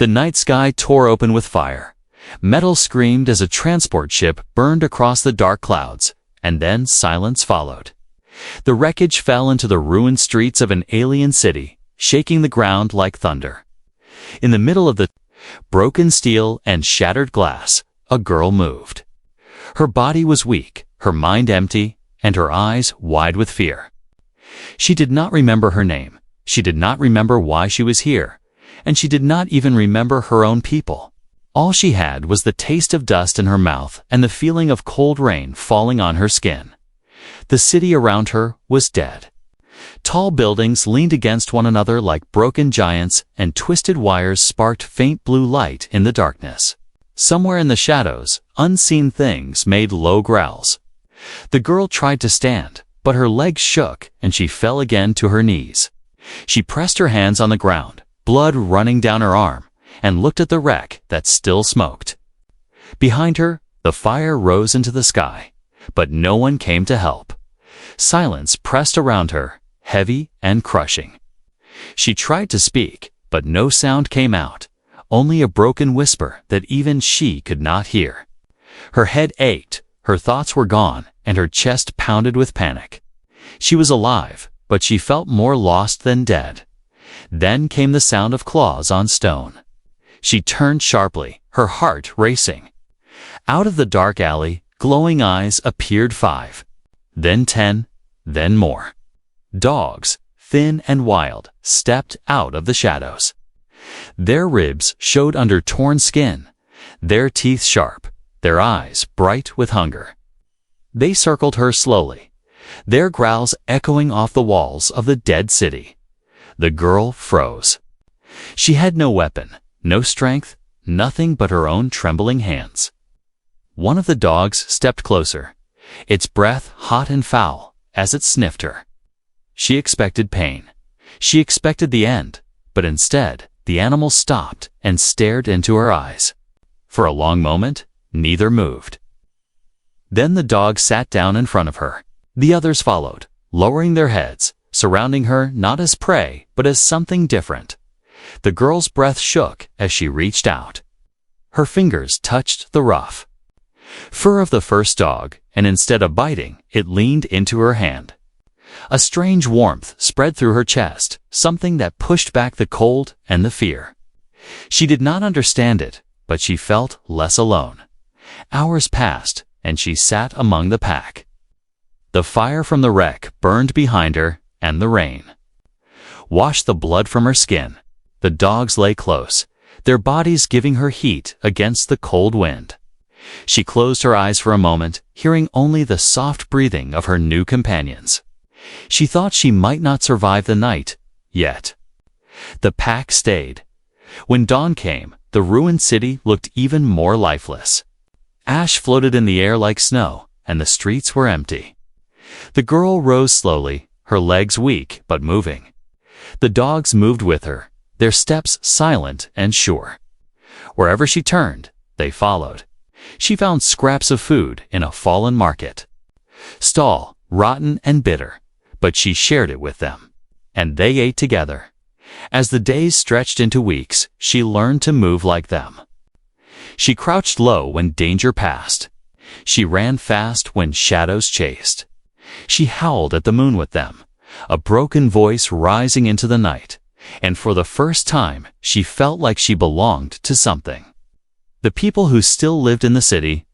The night sky tore open with fire. Metal screamed as a transport ship burned across the dark clouds, and then silence followed. The wreckage fell into the ruined streets of an alien city, shaking the ground like thunder. In the middle of the broken steel and shattered glass, a girl moved. Her body was weak, her mind empty, and her eyes wide with fear. She did not remember her name, she did not remember why she was here, and she did not even remember her own people. All she had was the taste of dust in her mouth and the feeling of cold rain falling on her skin. The city around her was dead. Tall buildings leaned against one another like broken giants, and twisted wires sparked faint blue light in the darkness. Somewhere in the shadows, unseen things made low growls. The girl tried to stand, but her legs shook and she fell again to her knees. She pressed her hands on the ground, blood running down her arm, and looked at the wreck that still smoked. Behind her, the fire rose into the sky, but no one came to help. Silence pressed around her, heavy and crushing. She tried to speak, but no sound came out, only a broken whisper that even she could not hear. Her head ached, her thoughts were gone, and her chest pounded with panic. She was alive, but she felt more lost than dead. Then came the sound of claws on stone. She turned sharply, her heart racing. Out of the dark alley, glowing eyes appeared 5, then 10, then more. Dogs, thin and wild, stepped out of the shadows. Their ribs showed under torn skin, their teeth sharp, their eyes bright with hunger. They circled her slowly, their growls echoing off the walls of the dead city. The girl froze. She had no weapon, no strength, nothing but her own trembling hands. One of the dogs stepped closer, its breath hot and foul as it sniffed her. She expected pain. She expected the end, but instead, the animal stopped and stared into her eyes. For a long moment, neither moved. Then the dog sat down in front of her. The others followed, lowering their heads, surrounding her not as prey, but as something different. The girl's breath shook as she reached out. Her fingers touched the rough fur of the first dog, and instead of biting, it leaned into her hand. A strange warmth spread through her chest, something that pushed back the cold and the fear. She did not understand it, but she felt less alone. Hours passed, and she sat among the pack. The fire from the wreck burned behind her, and the rain washed the blood from her skin. The dogs lay close, their bodies giving her heat against the cold wind. She closed her eyes for a moment, hearing only the soft breathing of her new companions. She thought she might not survive the night, yet. The pack stayed. When dawn came, the ruined city looked even more lifeless. Ash floated in the air like snow, and the streets were empty. The girl rose slowly, her legs weak but moving. The dogs moved with her, their steps silent and sure. Wherever she turned, they followed. She found scraps of food in a fallen market stall, rotten and bitter, but she shared it with them, and they ate together. As the days stretched into weeks, she learned to move like them. She crouched low when danger passed. She ran fast when shadows chased. She howled at the moon with them, a broken voice rising into the night, and for the first time she felt like she belonged to something. The people who still lived in the city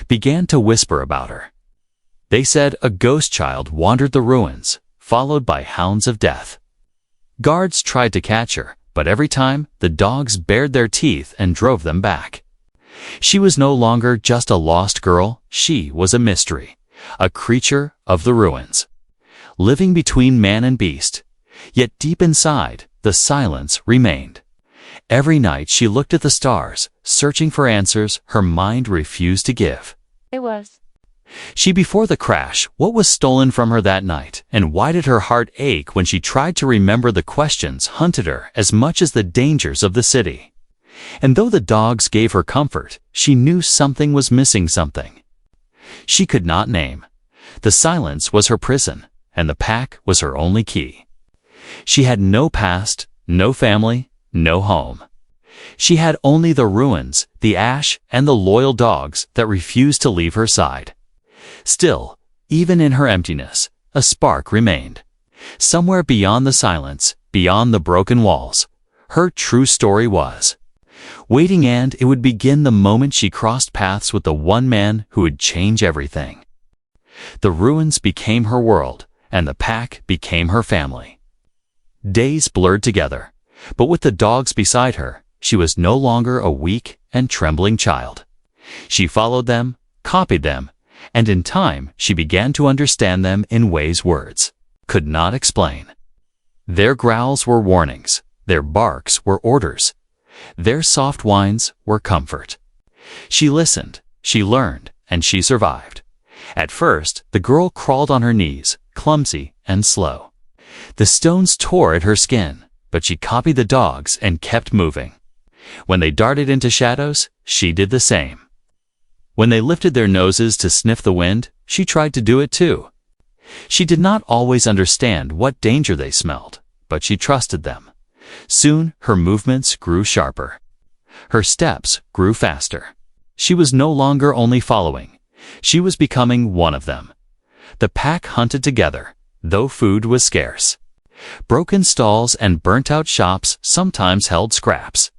began to whisper about her. They said a ghost child wandered the ruins, followed by hounds of death. Guards tried to catch her, but every time the dogs bared their teeth and drove them back. She was no longer just a lost girl, she was a mystery, a creature of the ruins, living between man and beast. Yet deep inside, the silence remained. Every night she looked at the stars, searching for answers her mind refused to give. She before the crash, what was stolen from her that night, and why did her heart ache when she tried to remember? The questions hunted her as much as the dangers of the city. And though the dogs gave her comfort, she knew something was missing, something she could not name. The silence was her prison, and the pack was her only key. She had no past, no family, no home. She had only the ruins, the ash, and the loyal dogs that refused to leave her side. Still, even in her emptiness, a spark remained. Somewhere beyond the silence, beyond the broken walls, her true story was waiting, and it would begin the moment she crossed paths with the one man who would change everything. The ruins became her world, and the pack became her family. Days blurred together, but with the dogs beside her, she was no longer a weak and trembling child. She followed them, copied them, and in time she began to understand them in ways words could not explain. Their growls were warnings, their barks were orders, their soft whines were comfort. She listened, she learned, and she survived. At first, the girl crawled on her knees, clumsy and slow. The stones tore at her skin, but she copied the dogs and kept moving. When they darted into shadows, she did the same. When they lifted their noses to sniff the wind, she tried to do it too. She did not always understand what danger they smelled, but she trusted them. Soon, her movements grew sharper. Her steps grew faster. She was no longer only following. She was becoming one of them. The pack hunted together, though food was scarce. Broken stalls and burnt-out shops sometimes held scraps.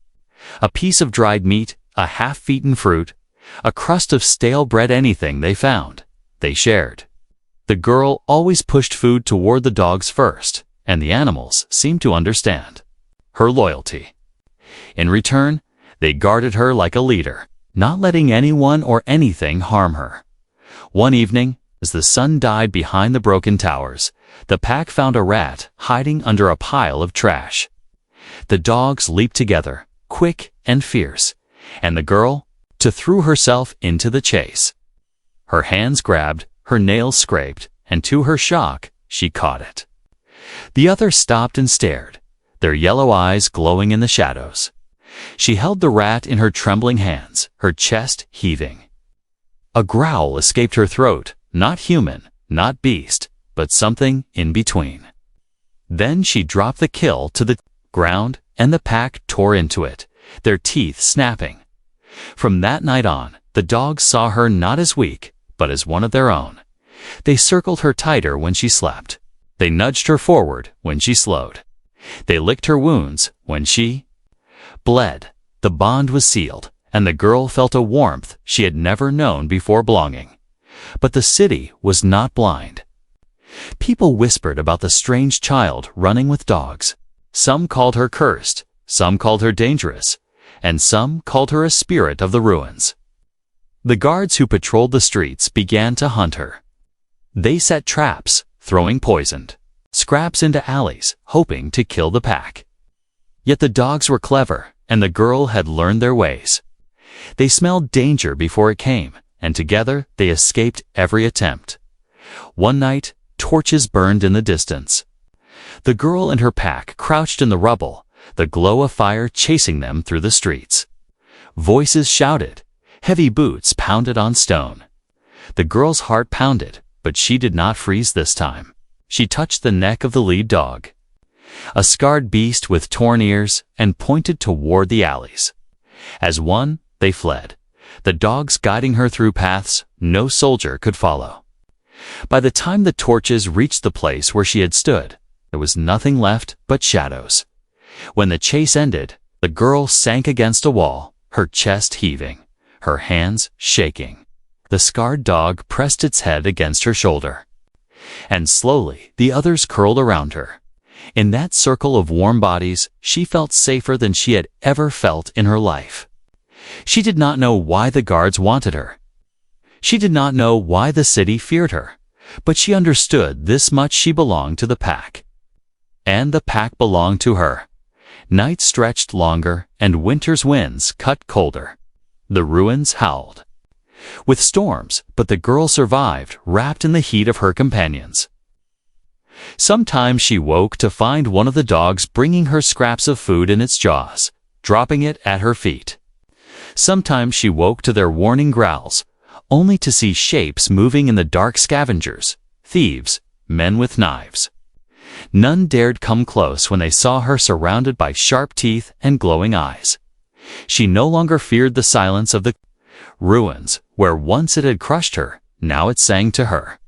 A piece of dried meat, a half-eaten fruit, a crust of stale bread, anything they found, they shared. The girl always pushed food toward the dogs first, and the animals seemed to understand her loyalty. In return, they guarded her like a leader, not letting anyone or anything harm her. One evening, as the sun died behind the broken towers, the pack found a rat hiding under a pile of trash. The dogs leaped together, quick and fierce, and the girl threw herself into the chase. Her hands grabbed, her nails scraped, and to her shock, she caught it. The others stopped and stared, their yellow eyes glowing in the shadows. She held the rat in her trembling hands, her chest heaving. A growl escaped her throat, not human, not beast, but something in between. Then she dropped the kill to the ground, and the pack tore into it, their teeth snapping. From that night on, the dogs saw her not as weak, but as one of their own. They circled her tighter when she slept. They nudged her forward when she slowed. They licked her wounds when she bled. The bond was sealed, and the girl felt a warmth she had never known before belonging. But the city was not blind. People whispered about the strange child running with dogs. Some called her cursed, some called her dangerous, and some called her a spirit of the ruins. The guards who patrolled the streets began to hunt her. They set traps, throwing poisoned scraps into alleys, hoping to kill the pack. Yet the dogs were clever, and the girl had learned their ways. They smelled danger before it came, and together they escaped every attempt. One night, torches burned in the distance. The girl and her pack crouched in the rubble, the glow of fire chasing them through the streets. Voices shouted, heavy boots pounded on stone. The girl's heart pounded, but she did not freeze this time. She touched the neck of the lead dog, a scarred beast with torn ears, and pointed toward the alleys. As one, they fled, the dogs guiding her through paths no soldier could follow. By the time the torches reached the place where she had stood, there was nothing left but shadows. When the chase ended, the girl sank against a wall, her chest heaving, her hands shaking. The scarred dog pressed its head against her shoulder. And slowly, the others curled around her. In that circle of warm bodies, she felt safer than she had ever felt in her life. She did not know why the guards wanted her. She did not know why the city feared her, but she understood this much: she belonged to the pack. And the pack belonged to her. Nights stretched longer, and winter's winds cut colder. The ruins howled with storms, but the girl survived, wrapped in the heat of her companions. Sometimes she woke to find one of the dogs bringing her scraps of food in its jaws, dropping it at her feet. Sometimes she woke to their warning growls, only to see shapes moving in the dark: scavengers, thieves, men with knives. None dared come close when they saw her surrounded by sharp teeth and glowing eyes. She no longer feared the silence of the ruins, where once it had crushed her, now it sang to her.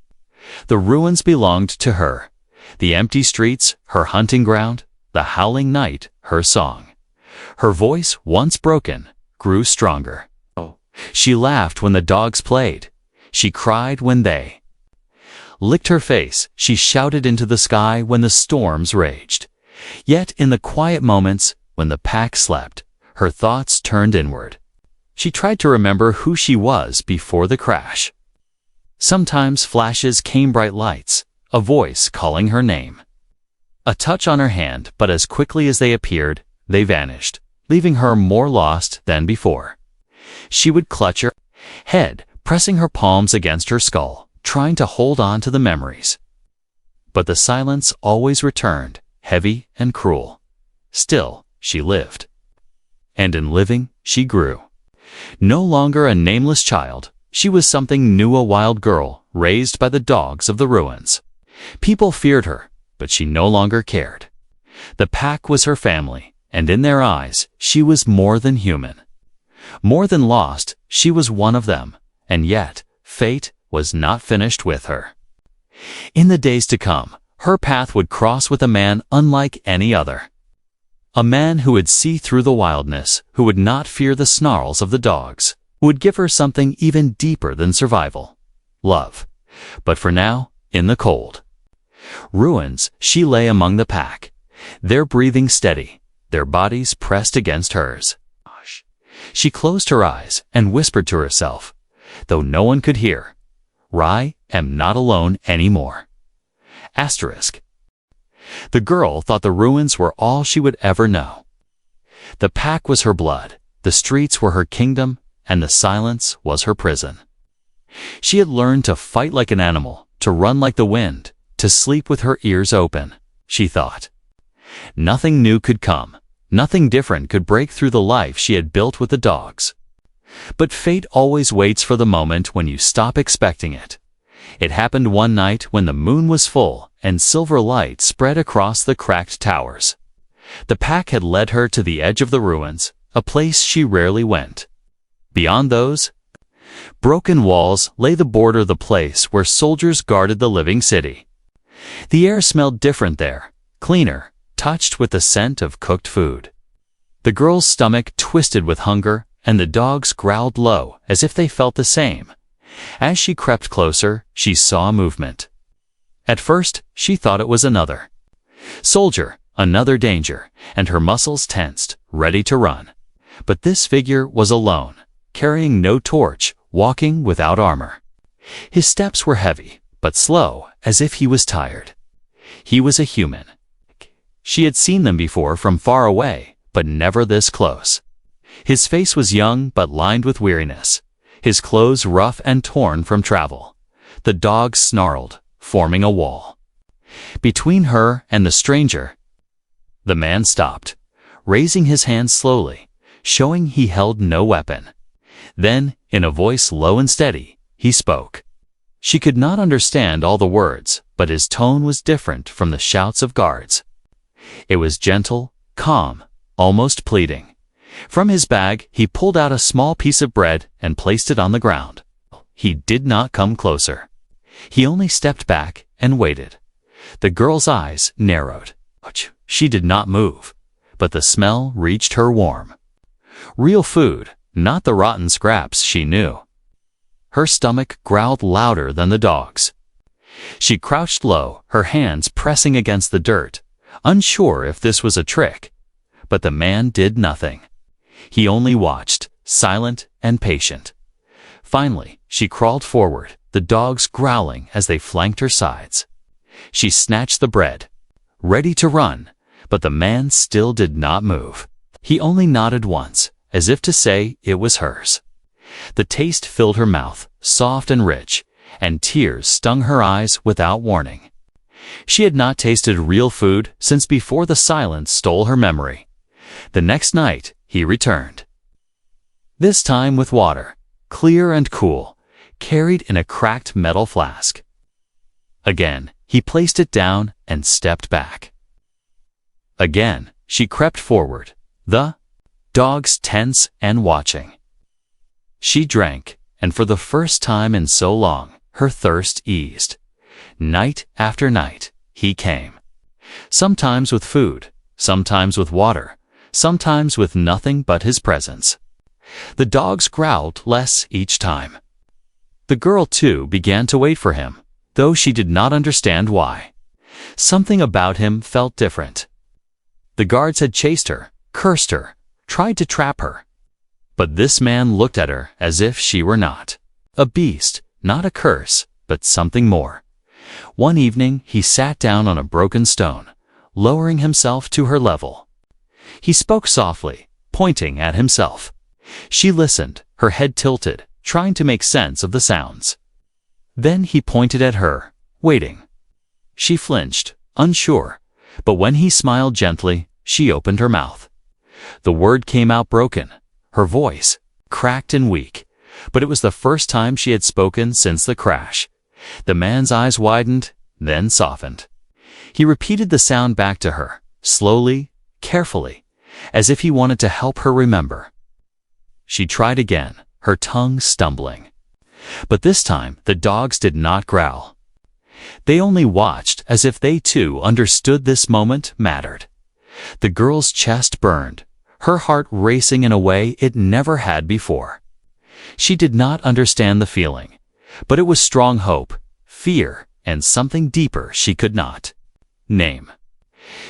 The ruins belonged to her. The empty streets, her hunting ground, the howling night, her song. Her voice, once broken, grew stronger. She laughed when the dogs played. She cried when they licked her face. She shouted into the sky when the storms raged. Yet in the quiet moments, when the pack slept, her thoughts turned inward. She tried to remember who she was before the crash. Sometimes flashes came, bright lights, a voice calling her name. A touch on her hand, but as quickly as they appeared, they vanished, leaving her more lost than before. She would clutch her head, pressing her palms against her skull, trying to hold on to the memories. But the silence always returned, heavy and cruel. Still, she lived. And in living, she grew. No longer a nameless child, she was something new, a wild girl, raised by the dogs of the ruins. People feared her, but she no longer cared. The pack was her family, and in their eyes, she was more than human. More than lost, she was one of them, and yet, fate was not finished with her. In the days to come, her path would cross with a man unlike any other. A man who would see through the wildness, who would not fear the snarls of the dogs, who would give her something even deeper than survival: love. But for now, in the cold ruins, she lay among the pack, their breathing steady, their bodies pressed against hers. She closed her eyes and whispered to herself, though no one could hear, "I am not alone anymore." Asterisk. The girl thought the ruins were all she would ever know. The pack was her blood, the streets were her kingdom, and the silence was her prison. She had learned to fight like an animal, to run like the wind, to sleep with her ears open, she thought. Nothing new could come. Nothing different could break through the life she had built with the dogs. But fate always waits for the moment when you stop expecting it. It happened one night when the moon was full and silver light spread across the cracked towers. The pack had led her to the edge of the ruins, a place she rarely went. Beyond those broken walls lay the border, the place where soldiers guarded the living city. The air smelled different there, cleaner, touched with the scent of cooked food. The girl's stomach twisted with hunger, and the dogs growled low as if they felt the same. As she crept closer, she saw movement. At first, she thought it was another soldier, another danger, and her muscles tensed, ready to run. But this figure was alone, carrying no torch, walking without armor. His steps were heavy, but slow, as if he was tired. He was a human. She had seen them before from far away, but never this close. His face was young but lined with weariness, his clothes rough and torn from travel. The dogs snarled, forming a wall between her and the stranger. The man stopped, raising his hand slowly, showing he held no weapon. Then, in a voice low and steady, he spoke. She could not understand all the words, but his tone was different from the shouts of guards. It was gentle, calm, almost pleading. From his bag, he pulled out a small piece of bread and placed it on the ground. He did not come closer. He only stepped back and waited. The girl's eyes narrowed. She did not move, but the smell reached her warm. Real food, not the rotten scraps she knew. Her stomach growled louder than the dogs. She crouched low, her hands pressing against the dirt, unsure if this was a trick. But the man did nothing. He only watched, silent and patient. Finally, she crawled forward, the dogs growling as they flanked her sides. She snatched the bread, ready to run, but the man still did not move. He only nodded once, as if to say it was hers. The taste filled her mouth, soft and rich, and tears stung her eyes without warning. She had not tasted real food since before the silence stole her memory. The next night, he returned. This time with water, clear and cool, carried in a cracked metal flask. Again, he placed it down and stepped back. Again, she crept forward, the dogs tense and watching. She drank, and for the first time in so long, her thirst eased. Night after night, he came. Sometimes with food, sometimes with water, sometimes with nothing but his presence. The dogs growled less each time. The girl, too, began to wait for him, though she did not understand why. Something about him felt different. The guards had chased her, cursed her, tried to trap her. But this man looked at her as if she were not a beast, not a curse, but something more. One evening he sat down on a broken stone, lowering himself to her level. He spoke softly, pointing at himself. She listened, her head tilted, trying to make sense of the sounds. Then he pointed at her, waiting. She flinched, unsure, but when he smiled gently, she opened her mouth. The word came out broken, her voice cracked and weak, but it was the first time she had spoken since the crash. The man's eyes widened, then softened. He repeated the sound back to her, slowly, carefully, as if he wanted to help her remember. She tried again, her tongue stumbling. But this time the dogs did not growl. They only watched as if they too understood this moment mattered. The girl's chest burned, her heart racing in a way it never had before. She did not understand the feeling, but it was strong hope, fear, and something deeper she could not name.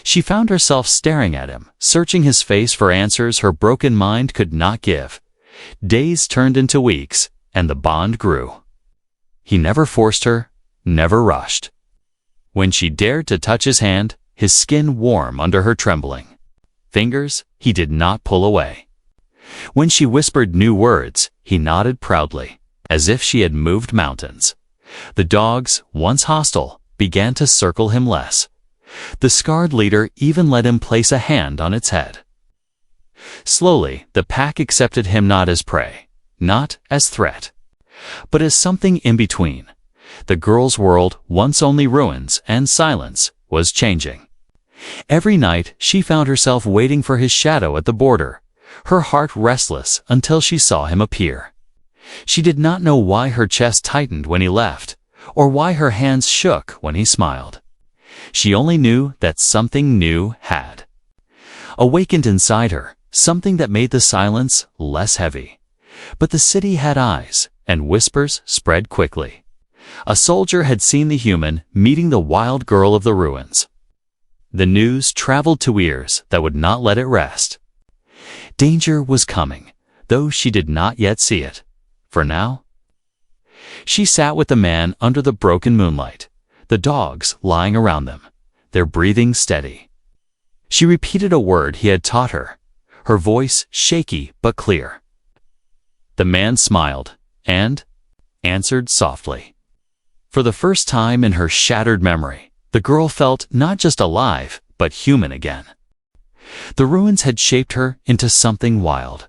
She found herself staring at him, searching his face for answers her broken mind could not give. Days turned into weeks, and the bond grew. He never forced her, never rushed. When she dared to touch his hand, his skin warm under her trembling fingers, he did not pull away. When she whispered new words, he nodded proudly, as if she had moved mountains. The dogs, once hostile, began to circle him less. The scarred leader even let him place a hand on its head. Slowly, the pack accepted him not as prey, not as threat, but as something in between. The girl's world, once only ruins and silence, was changing. Every night she found herself waiting for his shadow at the border, her heart restless until she saw him appear. She did not know why her chest tightened when he left, or why her hands shook when he smiled. She only knew that something new had awakened inside her, something that made the silence less heavy. But the city had eyes, and whispers spread quickly. A soldier had seen the human meeting the wild girl of the ruins. The news traveled to ears that would not let it rest. Danger was coming, though she did not yet see it. For now, she sat with the man under the broken moonlight, the dogs lying around them, their breathing steady. She repeated a word he had taught her, her voice shaky but clear. The man smiled and answered softly. For the first time in her shattered memory, the girl felt not just alive, but human again. The ruins had shaped her into something wild,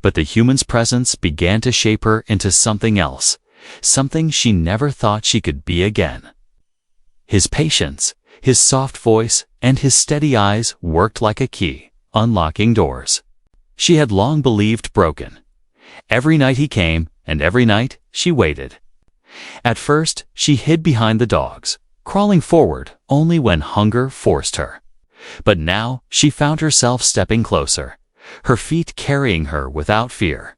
but the human's presence began to shape her into something else, something she never thought she could be again. His patience, his soft voice, and his steady eyes worked like a key, unlocking doors she had long believed broken. Every night he came, and every night she waited. At first, she hid behind the dogs, crawling forward only when hunger forced her. But now she found herself stepping closer, her feet carrying her without fear.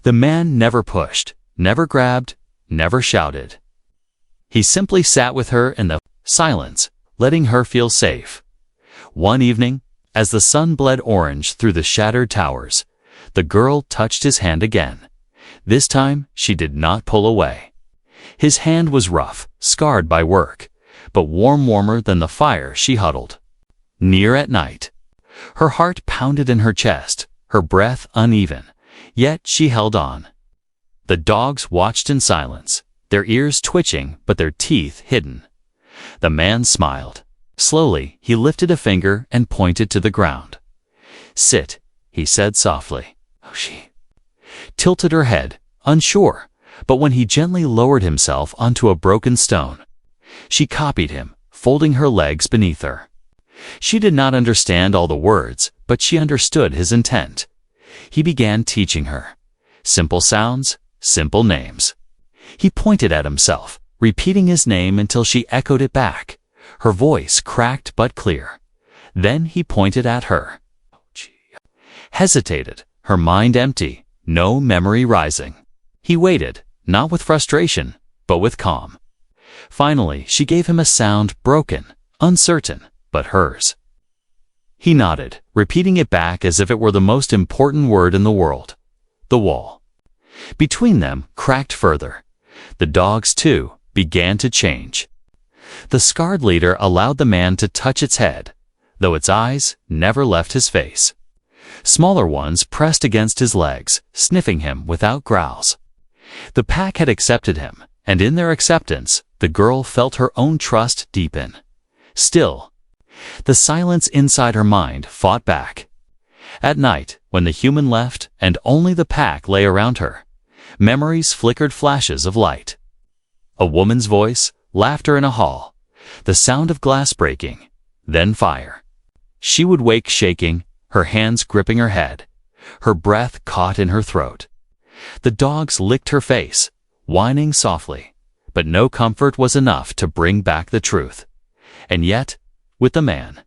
The man never pushed, never grabbed, never shouted. He simply sat with her in the silence, letting her feel safe. One evening, as the sun bled orange through the shattered towers, the girl touched his hand again. This time, she did not pull away. His hand was rough, scarred by work, but warmer than the fire she huddled near at night. Her heart pounded in her chest, her breath uneven, yet she held on. The dogs watched in silence, their ears twitching but their teeth hidden. The man smiled. Slowly, he lifted a finger and pointed to the ground. "Sit," he said softly. She tilted her head, unsure, but when he gently lowered himself onto a broken stone, she copied him, folding her legs beneath her. She did not understand all the words, but she understood his intent. He began teaching her. Simple sounds, simple names. He pointed at himself, repeating his name until she echoed it back, her voice cracked but clear. Then he pointed at her. Hesitated, her mind empty, no memory rising. He waited, not with frustration, but with calm. Finally, she gave him a sound broken, uncertain, but hers. He nodded, repeating it back as if it were the most important word in the world. The wall. Between them cracked further. The dogs, too, began to change. The scarred leader allowed the man to touch its head, though its eyes never left his face. Smaller ones pressed against his legs, sniffing him without growls. The pack had accepted him, and in their acceptance, the girl felt her own trust deepen. Still, the silence inside her mind fought back. At night, when the human left and only the pack lay around her, memories flickered flashes of light. A woman's voice, laughter in a hall, the sound of glass breaking, then fire. She would wake shaking, her hands gripping her head, her breath caught in her throat. The dogs licked her face, whining softly, but no comfort was enough to bring back the truth. And yet, with the man,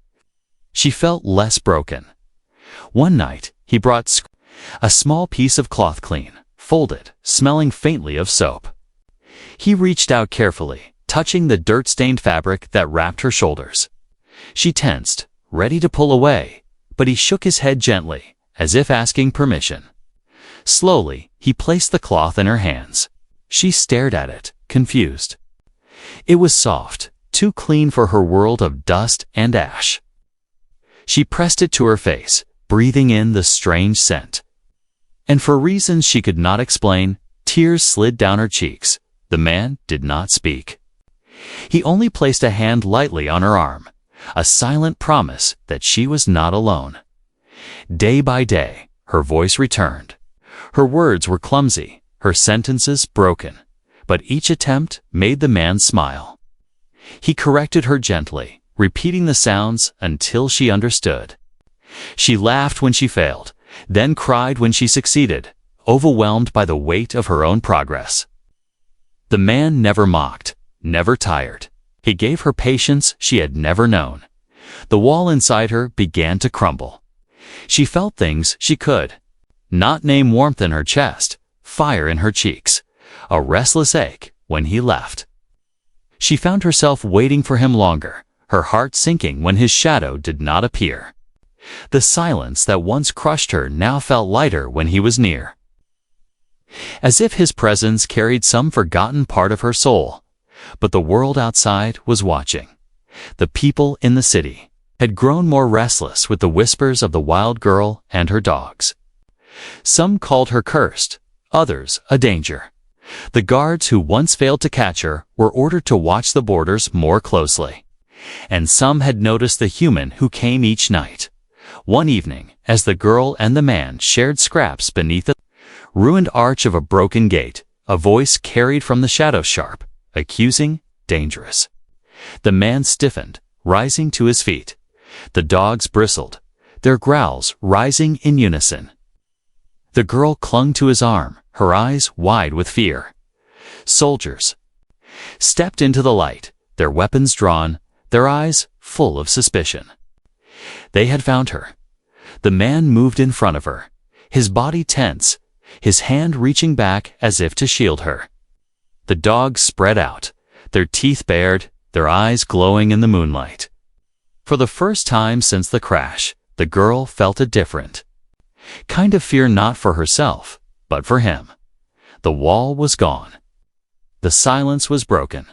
she felt less broken. One night, he brought a small piece of cloth clean, folded, smelling faintly of soap. He reached out carefully, touching the dirt-stained fabric that wrapped her shoulders. She tensed, ready to pull away, but he shook his head gently, as if asking permission. Slowly, he placed the cloth in her hands. She stared at it, confused. It was soft, too clean for her world of dust and ash. She pressed it to her face, breathing in the strange scent. And for reasons she could not explain, tears slid down her cheeks. The man did not speak. He only placed a hand lightly on her arm, a silent promise that she was not alone. Day by day, her voice returned. Her words were clumsy, her sentences broken, but each attempt made the man smile. He corrected her gently, repeating the sounds until she understood. She laughed when she failed, then cried when she succeeded, overwhelmed by the weight of her own progress. The man never mocked, never tired. He gave her patience she had never known. The wall inside her began to crumble. She felt things she could not name: warmth in her chest, fire in her cheeks, a restless ache when he left. She found herself waiting for him longer, her heart sinking when his shadow did not appear. The silence that once crushed her now felt lighter when he was near. As if his presence carried some forgotten part of her soul. But the world outside was watching. The people in the city had grown more restless with the whispers of the wild girl and her dogs. Some called her cursed, others a danger. The guards who once failed to catch her were ordered to watch the borders more closely. And some had noticed the human who came each night. One evening, as the girl and the man shared scraps beneath the ruined arch of a broken gate, a voice carried from the shadow sharp, accusing, dangerous. The man stiffened, rising to his feet. The dogs bristled, their growls rising in unison. The girl clung to his arm, her eyes wide with fear. Soldiers stepped into the light, their weapons drawn, their eyes full of suspicion. They had found her. The man moved in front of her, his body tense, his hand reaching back as if to shield her. The dogs spread out, their teeth bared, their eyes glowing in the moonlight. For the first time since the crash, the girl felt a different kind of fear, not for herself, but for him. The wall was gone. The silence was broken.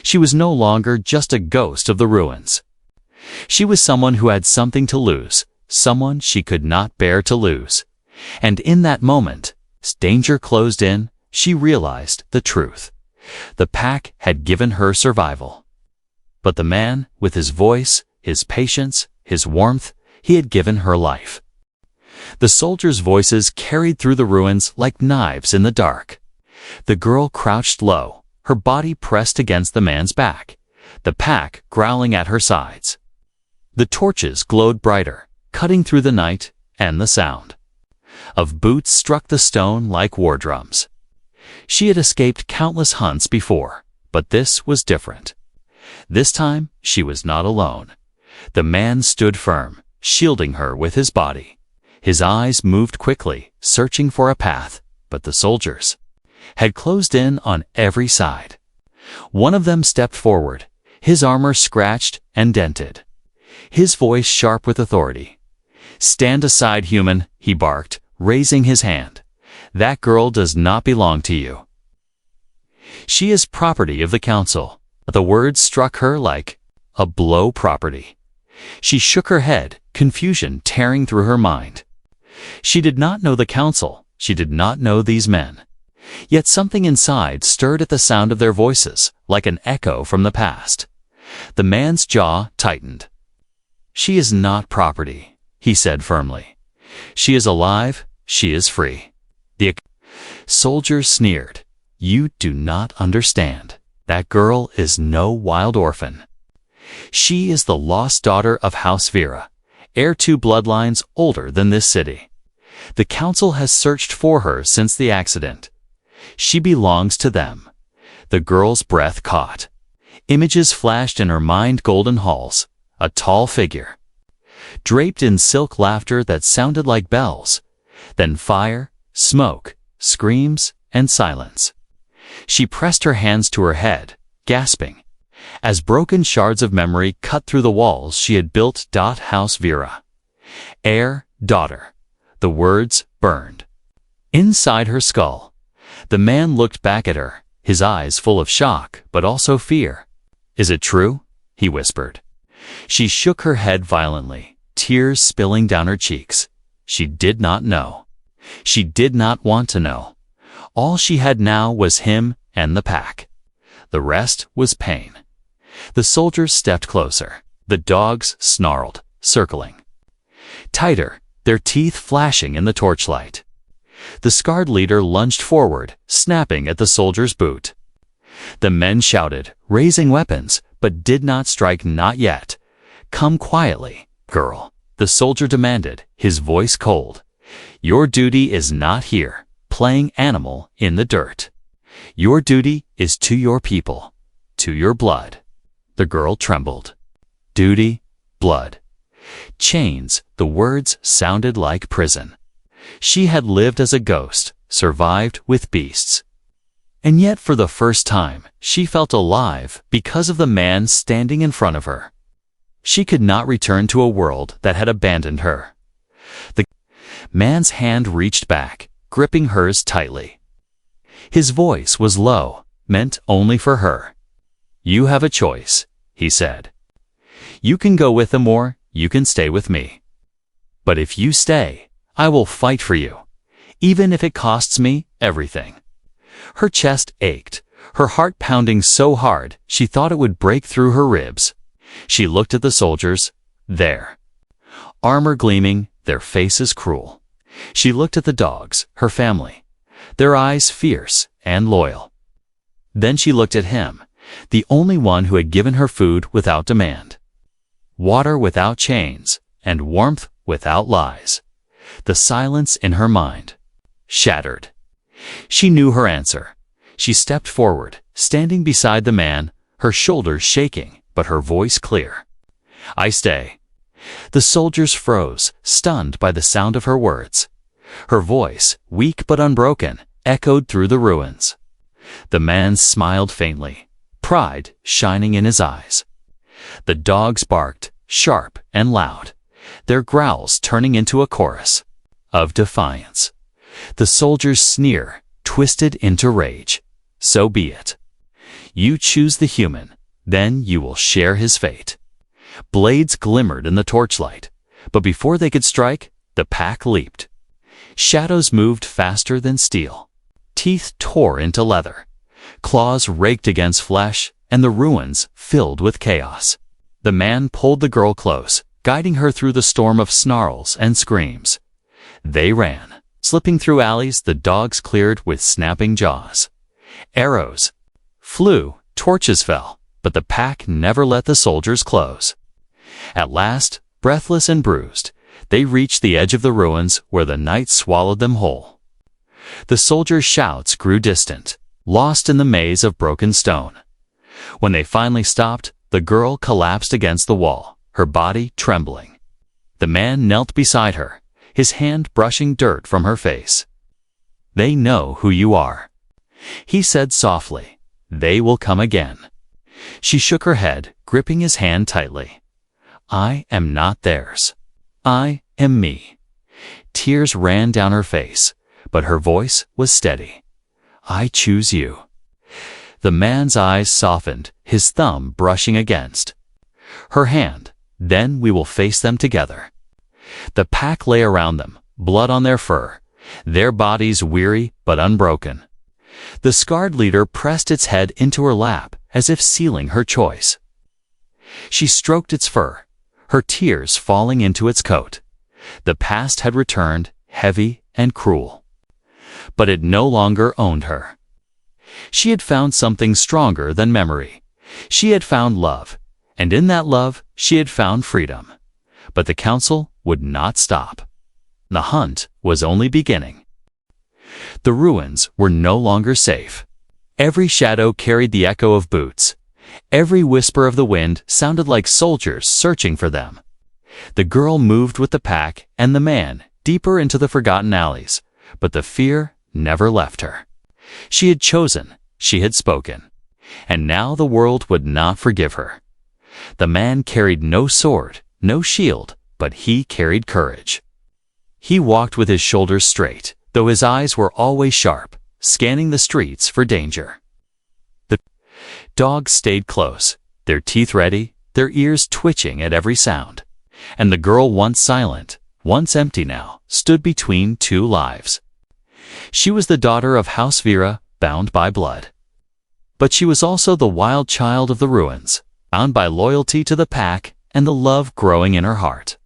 She was no longer just a ghost of the ruins. She was someone who had something to lose, someone she could not bear to lose. And in that moment, as danger closed in, she realized the truth. The pack had given her survival. But the man, with his voice, his patience, his warmth, he had given her life. The soldiers' voices carried through the ruins like knives in the dark. The girl crouched low, her body pressed against the man's back, the pack growling at her sides. The torches glowed brighter, cutting through the night and the sound. of boots struck the stone like war drums. She had escaped countless hunts before, but this was different. This time, she was not alone. The man stood firm, shielding her with his body. His eyes moved quickly, searching for a path, but the soldiers had closed in on every side. One of them stepped forward, his armor scratched and dented. His voice sharp with authority. "Stand aside, human," he barked, raising his hand. "That girl does not belong to you. She is property of the council." The words struck her like a blow. Property. She shook her head, confusion tearing through her mind. She did not know the council, she did not know these men. Yet something inside stirred at the sound of their voices, like an echo from the past. The man's jaw tightened. "She is not property," he said firmly. "She is alive, she is free." The soldiers sneered. "You do not understand. That girl is no wild orphan. She is the lost daughter of House Vera, heir to bloodlines older than this city. The council has searched for her since the accident. She belongs to them." The girl's breath caught. Images flashed in her mind: golden halls, a tall figure, draped in silk, laughter that sounded like bells, then fire, smoke, screams, and silence. She pressed her hands to her head, gasping, as broken shards of memory cut through the walls she had built. House Vera. Heir, daughter. The words burned inside her skull. The man looked back at her, his eyes full of shock, but also fear. "Is it true?" he whispered. She shook her head violently, tears spilling down her cheeks. She did not know. She did not want to know. All she had now was him and the pack. The rest was pain. The soldiers stepped closer. The dogs snarled, circling tighter, their teeth flashing in the torchlight. The scarred leader lunged forward, snapping at the soldier's boot. The men shouted, raising weapons, but did not strike. "Not yet. Come quietly, girl," the soldier demanded, his voice cold. "Your duty is not here, playing animal in the dirt. Your duty is to your people, to your blood." The girl trembled. Duty, blood. Chains, the words sounded like prison. She had lived as a ghost, survived with beasts. And yet for the first time, she felt alive because of the man standing in front of her. She could not return to a world that had abandoned her. The man's hand reached back, gripping hers tightly. His voice was low, meant only for her. "You have a choice," he said. "You can go with them or you can stay with me. But if you stay, I will fight for you, even if it costs me everything." Her chest ached, her heart pounding so hard she thought it would break through her ribs. She looked at the soldiers, there, armor gleaming, their faces cruel. She looked at the dogs, her family, their eyes fierce and loyal. Then she looked at him, the only one who had given her food without demand, water without chains, and warmth without lies. The silence in her mind shattered. She knew her answer. She stepped forward, standing beside the man, her shoulders shaking, but her voice clear. "I stay." The soldiers froze, stunned by the sound of her words. Her voice, weak but unbroken, echoed through the ruins. The man smiled faintly, pride shining in his eyes. The dogs barked, sharp and loud, their growls turning into a chorus of defiance. The soldier's sneer twisted into rage. "So be it. You choose the human, then you will share his fate." Blades glimmered in the torchlight, but before they could strike, the pack leaped. Shadows moved faster than steel. Teeth tore into leather. Claws raked against flesh, and the ruins filled with chaos. The man pulled the girl close, guiding her through the storm of snarls and screams. They ran. Slipping through alleys the dogs cleared with snapping jaws. Arrows flew, torches fell, but the pack never let the soldiers close. At last, breathless and bruised, They reached the edge of the ruins where the night swallowed them whole. The soldiers' shouts grew distant, lost in the maze of broken stone. When they finally stopped, the girl collapsed against the wall, her body trembling. The man knelt beside her, his hand brushing dirt from her face. "They know who you are," he said softly. "They will come again." She shook her head, gripping his hand tightly. "I am not theirs. I am me." Tears ran down her face, but her voice was steady. "I choose you." The man's eyes softened, his thumb brushing against her hand. "Then we will face them together." The pack lay around them, blood on their fur, their bodies weary but unbroken. The scarred leader pressed its head into her lap as if sealing her choice. She stroked its fur, her tears falling into its coat. The past had returned, heavy and cruel. But it no longer owned her. She had found something stronger than memory. She had found love, and in that love she had found freedom. But the council would not stop. The hunt was only beginning. The ruins were no longer safe. Every shadow carried the echo of boots. Every whisper of the wind sounded like soldiers searching for them. The girl moved with the pack and the man deeper into the forgotten alleys, but the fear never left her. She had chosen, she had spoken, and now the world would not forgive her. The man carried no sword, no shield, but he carried courage. He walked with his shoulders straight, though his eyes were always sharp, scanning the streets for danger. The dogs stayed close, their teeth ready, their ears twitching at every sound. And the girl, once silent, once empty now, stood between two lives. She was the daughter of House Vera, bound by blood. But she was also the wild child of the ruins, bound by loyalty to the pack and the love growing in her heart.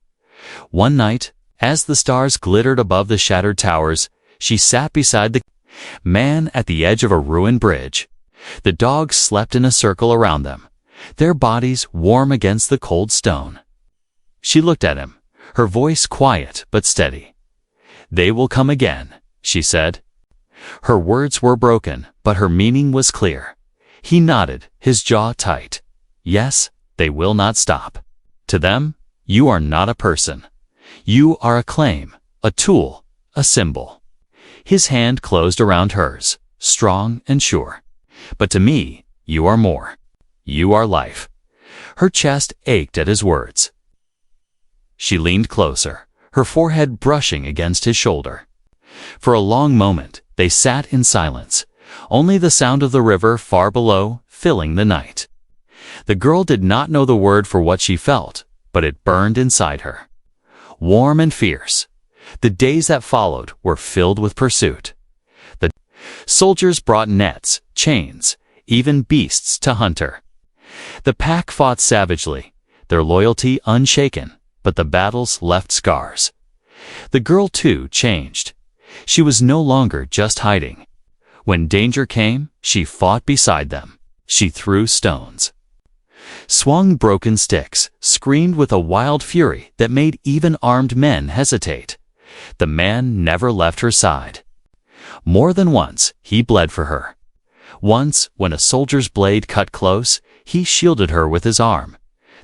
One night, as the stars glittered above the shattered towers, she sat beside the man at the edge of a ruined bridge. The dogs slept in a circle around them, their bodies warm against the cold stone. She looked at him, her voice quiet but steady. "They will come again," she said. Her words were broken, but her meaning was clear. He nodded, his jaw tight. "Yes, they will not stop. To them, you are not a person. You are a claim, a tool, a symbol." His hand closed around hers, strong and sure. "But to me, you are more. You are life." Her chest ached at his words. She leaned closer, her forehead brushing against his shoulder. For a long moment, they sat in silence, only the sound of the river far below filling the night. The girl did not know the word for what she felt, but it burned inside her. Warm and fierce. The days that followed were filled with pursuit. The soldiers brought nets, chains, even beasts to hunt her. The pack fought savagely, their loyalty unshaken, but the battles left scars. The girl, too, changed. She was no longer just hiding. When danger came, she fought beside them. She threw stones, swung broken sticks, screamed with a wild fury that made even armed men hesitate. The man never left her side. More than once, he bled for her. Once, when a soldier's blade cut close, he shielded her with his arm,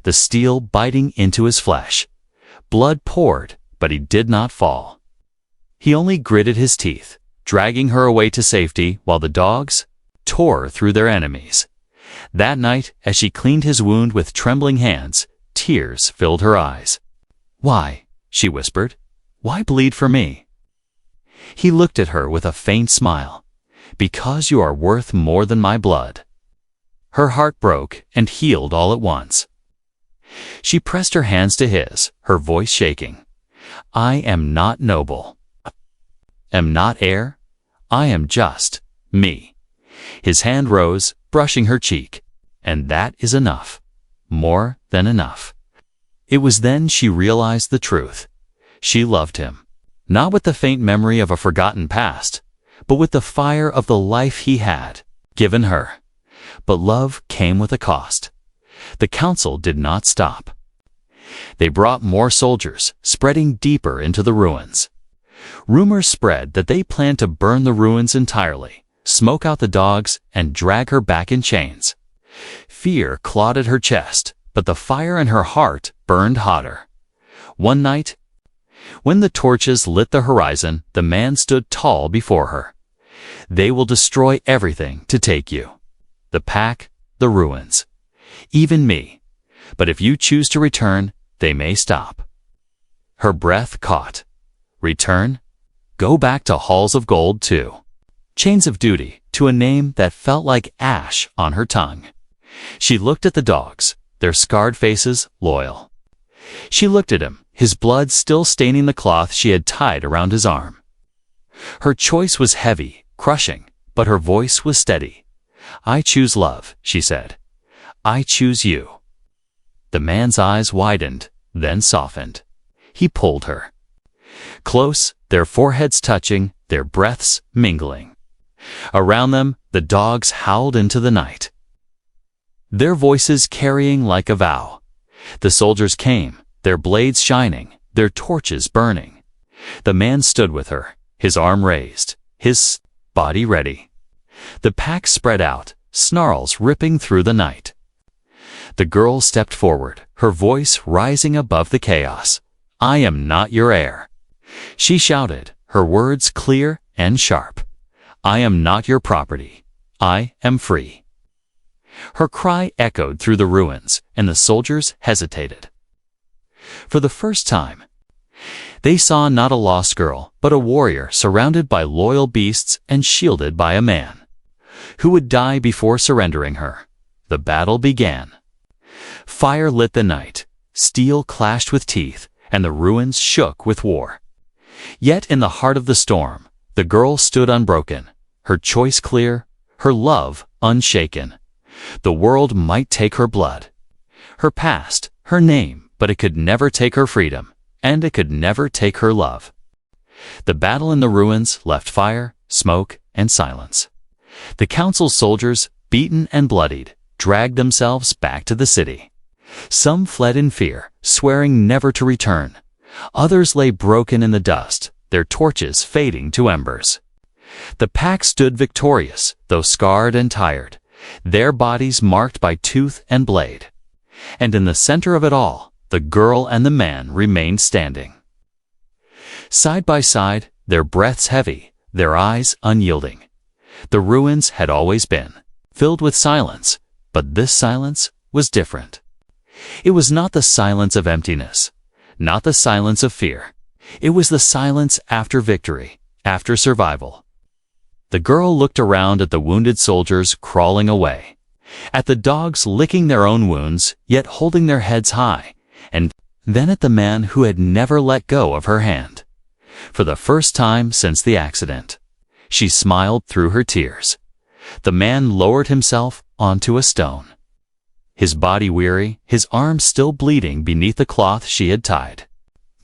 the steel biting into his flesh. Blood poured, but he did not fall. He only gritted his teeth, dragging her away to safety while the dogs tore through their enemies. That night, as she cleaned his wound with trembling hands, tears filled her eyes. "Why?" she whispered. "Why bleed for me?" He looked at her with a faint smile. "Because you are worth more than my blood." Her heart broke and healed all at once. She pressed her hands to his, her voice shaking. "I am not noble. Am not heir. I am just me." His hand rose, brushing her cheek. "And that is enough. More than enough." It was then she realized the truth. She loved him, not with the faint memory of a forgotten past, but with the fire of the life he had given her. But love came with a cost. The council did not stop. They brought more soldiers, spreading deeper into the ruins. Rumors spread that they planned to burn the ruins entirely, smoke out the dogs, and drag her back in chains. Fear clawed at her chest, but the fire in her heart burned hotter. One night, when the torches lit the horizon, the man stood tall before her. "They will destroy everything to take you. The pack, the ruins, even me. But if you choose to return, they may stop." Her breath caught. Return? Go back to halls of gold too. Chains of duty, to a name that felt like ash on her tongue. She looked at the dogs, their scarred faces loyal. She looked at him, his blood still staining the cloth she had tied around his arm. Her choice was heavy, crushing, but her voice was steady. "I choose love," she said. "I choose you." The man's eyes widened, then softened. He pulled her. Close, their foreheads touching, their breaths mingling. Around them, the dogs howled into the night, their voices carrying like a vow. The soldiers came, their blades shining, their torches burning. The man stood with her, his arm raised, his body ready. The pack spread out, snarls ripping through the night. The girl stepped forward, her voice rising above the chaos. "I am not your heir," she shouted, her words clear and sharp. "I am not your property. I am free." Her cry echoed through the ruins, and the soldiers hesitated. For the first time, they saw not a lost girl, but a warrior surrounded by loyal beasts and shielded by a man who would die before surrendering her. The battle began. Fire lit the night, steel clashed with teeth, and the ruins shook with war. Yet in the heart of the storm, the girl stood unbroken, her choice clear, her love unshaken. The world might take her blood, her past, her name, but it could never take her freedom, and it could never take her love. The battle in the ruins left fire, smoke, and silence. The council's soldiers, beaten and bloodied, dragged themselves back to the city. Some fled in fear, swearing never to return. Others lay broken in the dust, their torches fading to embers. The pack stood victorious, though scarred and tired, their bodies marked by tooth and blade. And in the center of it all, the girl and the man remained standing. Side by side, their breaths heavy, their eyes unyielding. The ruins had always been filled with silence, but this silence was different. It was not the silence of emptiness, not the silence of fear. It was the silence after victory, after survival. The girl looked around at the wounded soldiers crawling away, at the dogs licking their own wounds, yet holding their heads high, and then at the man who had never let go of her hand. For the first time since the accident, she smiled through her tears. The man lowered himself onto a stone, his body weary, his arms still bleeding beneath the cloth she had tied.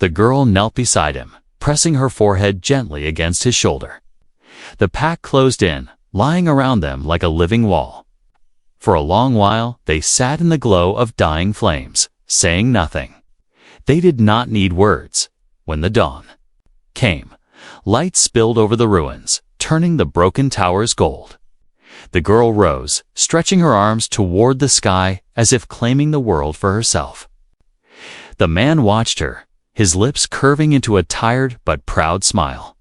The girl knelt beside him, pressing her forehead gently against his shoulder. The pack closed in, lying around them like a living wall. For a long while, they sat in the glow of dying flames, saying nothing. They did not need words. When the dawn came, light spilled over the ruins, turning the broken towers gold. The girl rose, stretching her arms toward the sky as if claiming the world for herself. The man watched her, his lips curving into a tired but proud smile.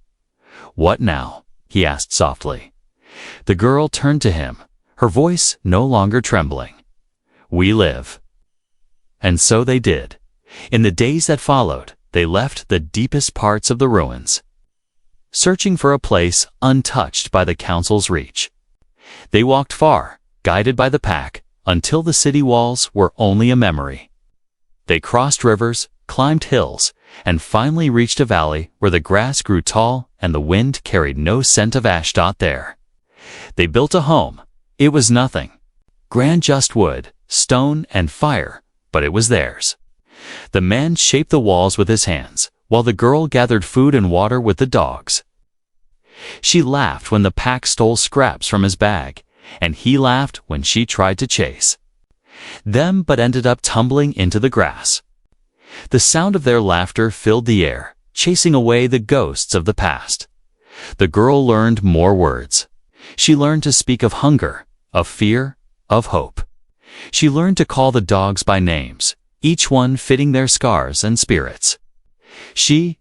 "What now?" he asked softly. The girl turned to him, her voice no longer trembling. "We live." And so they did. In the days that followed, they left the deepest parts of the ruins, searching for a place untouched by the council's reach. They walked far, guided by the pack, until the city walls were only a memory. They crossed rivers, climbed hills, and finally reached a valley where the grass grew tall and the wind carried no scent of Ashdod there. They built a home. It was nothing. Grand just wood, stone, and fire, but it was theirs. The man shaped the walls with his hands, while the girl gathered food and water with the dogs. She laughed when the pack stole scraps from his bag, and he laughed when she tried to chase them but ended up tumbling into the grass. The sound of their laughter filled the air, chasing away the ghosts of the past. The girl learned more words. She learned to speak of hunger, of fear, of hope. She learned to call the dogs by names, each one fitting their scars and spirits. She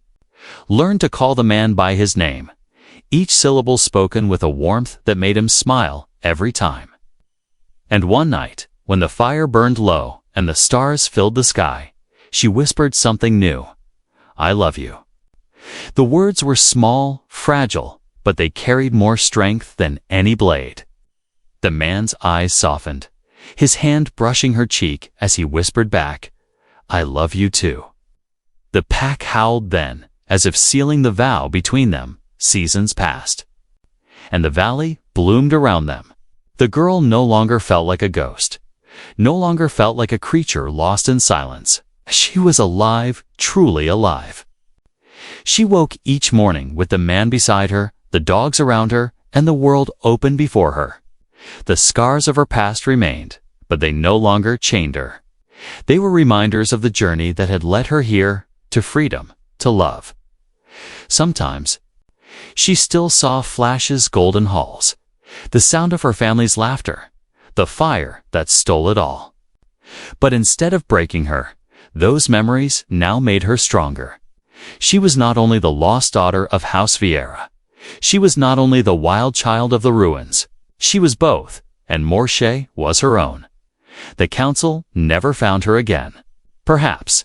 learned to call the man by his name, each syllable spoken with a warmth that made him smile every time. And one night, when the fire burned low and the stars filled the sky, she whispered something new. "I love you." The words were small, fragile, but they carried more strength than any blade. The man's eyes softened, his hand brushing her cheek as he whispered back, "I love you too." The pack howled then, as if sealing the vow between them. Seasons passed, and the valley bloomed around them. The girl no longer felt like a ghost, no longer felt like a creature lost in silence. She was alive, truly alive. She woke each morning with the man beside her, the dogs around her, and the world open before her. The scars of her past remained, but they no longer chained her. They were reminders of the journey that had led her here, to freedom, to love. Sometimes, she still saw flashes golden halls, the sound of her family's laughter, the fire that stole it all. But instead of breaking her, those memories now made her stronger. She was not only the lost daughter of House Vieira. She was not only the wild child of the ruins. She was both, and Morche was her own. The council never found her again. Perhaps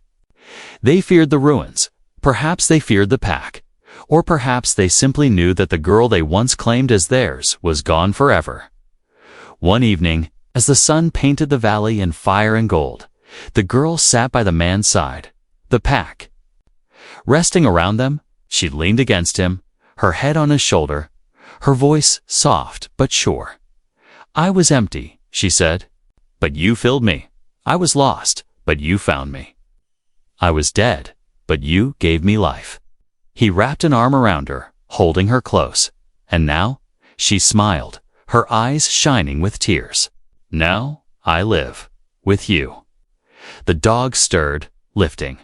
they feared the ruins. Perhaps they feared the pack. Or perhaps they simply knew that the girl they once claimed as theirs was gone forever. One evening, as the sun painted the valley in fire and gold, the girl sat by the man's side, the pack resting around them. She leaned against him, her head on his shoulder, her voice soft but sure. "I was empty," she said, "but you filled me. I was lost, but you found me. I was dead, but you gave me life." He wrapped an arm around her, holding her close. And now, she smiled, her eyes shining with tears. "Now I live with you." The dogs stirred, lifting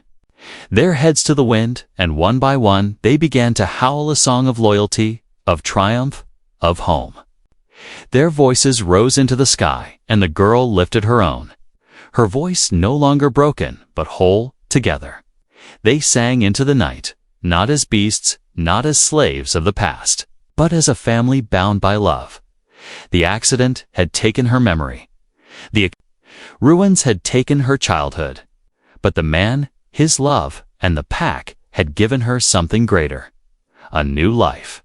their heads to the wind, and one by one they began to howl a song of loyalty, of triumph, of home. Their voices rose into the sky, and the girl lifted her own. Her voice no longer broken, but whole together. They sang into the night, not as beasts, not as slaves of the past, but as a family bound by love. The accident had taken her memory. The ruins had taken her childhood. But the man, his love, and the pack had given her something greater. A new life.